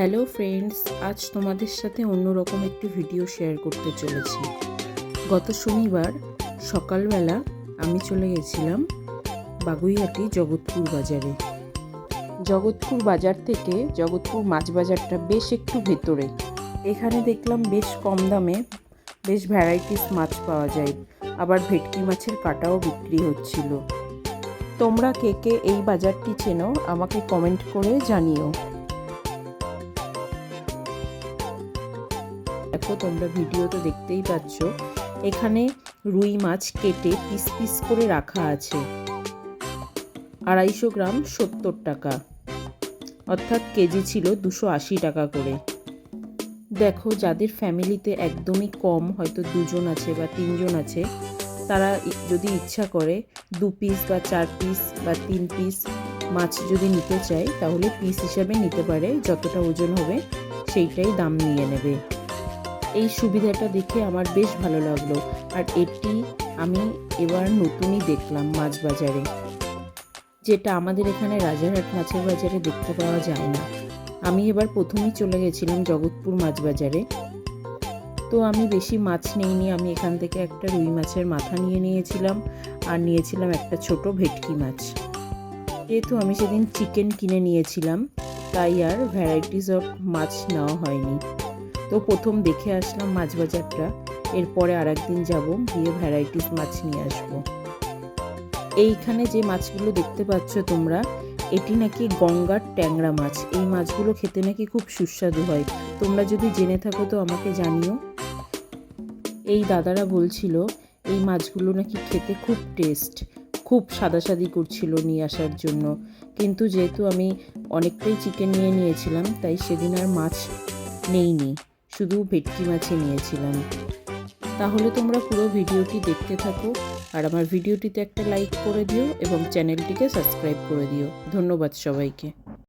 Hello friends, আজ তোমাদের সাথে অন্যরকম একটি ভিডিও শেয়ার করতে চলেছি। গত শনিবার সকালবেলা আমি চলে গেছিলাম বাগুইহাটি জগৎপুর বাজারে। জগৎপুর বাজার থেকে জগৎপুর মাছ বাজারটা বেশ একটু ভেতরে। এখানে দেখলাম বেশ কম দামে বেশ ভ্যারাইটিস মাছ পাওয়া যায়, আবার ভেটকি মাছের কাটাও বিক্রি হচ্ছিল। তোমরা কে কে এই বাজারটি চেনো আমাকে কমেন্ট করে জানিও। দেখো, তোমরা ভিডিওতে দেখতেই পাচ্ছ এখানে রুই মাছ কেটে পিস পিস করে রাখা আছে। 250 গ্রাম 70 টাকা, অর্থাৎ কেজি ছিল 280 টাকা করে। দেখো, যাদের ফ্যামিলিতে একদমই কম, হয়তো 2 জন আছে বা 3 জন আছে, তারা যদি ইচ্ছা করে 2 পিস বা 4 পিস বা 3 পিস মাছ যদি নিতে চায় তাহলে পিস হিসাবে নিতে পারে, যতটা ওজন হবে সেইটাই দাম নিয়ে নেবে। এই সুবিধাটা দেখে আমার বেশ ভালো লাগলো, আর এটি আমি এবার নতুনই দেখলাম মাছ বাজারে, যেটা আমাদের এখানে রাজারহাট মাছের বাজারে দেখতে পাওয়া যায় না। আমি এবার প্রথমেই চলে গেছিলাম জগৎপুর মাছ বাজারে। তো আমি বেশি মাছ নিইনি, আমি এখান থেকে একটা রুই মাছের মাথা নিয়ে নিয়েছিলাম আর নিয়েছিলাম একটা ছোট ভেটকি মাছ। যেহেতু আমি সেদিন চিকেন কিনে নিয়েছিলাম তাই আর ভ্যারাইটিস অফ মাছ নেওয়া হয়নি। তো প্রথম দেখে আসলাম মাছ বাজারটা, এরপরে আর একদিন যাবো, গিয়ে ভ্যারাইটিস মাছ নিয়ে আসবো। এইখানে যে মাছগুলো দেখতে পাচ্ছ তোমরা, এটি নাকি গঙ্গার ট্যাংরা মাছ। এই মাছগুলো খেতে নাকি খুব সুস্বাদু হয়। তোমরা যদি জেনে থাকো তো আমাকে জানিও। এই দাদারা বলছিল এই মাছগুলো নাকি খেতে খুব টেস্ট, খুব সাদাসাদি করছিল নিয়ে আসার জন্য, কিন্তু যেহেতু আমি অনেকটাই চিকেন নিয়ে নিয়েছিলাম তাই সেদিন আর মাছ নেইনি, শুধু ভেটকি মাছই নিয়েছিলাম। তাহলে তোমরা পুরো ভিডিওটি দেখতে থাকো আর আমার ভিডিওটিতে একটা লাইক করে দিও এবং চ্যানেলটিকে সাবস্ক্রাইব করে দিও। ধন্যবাদ সবাইকে।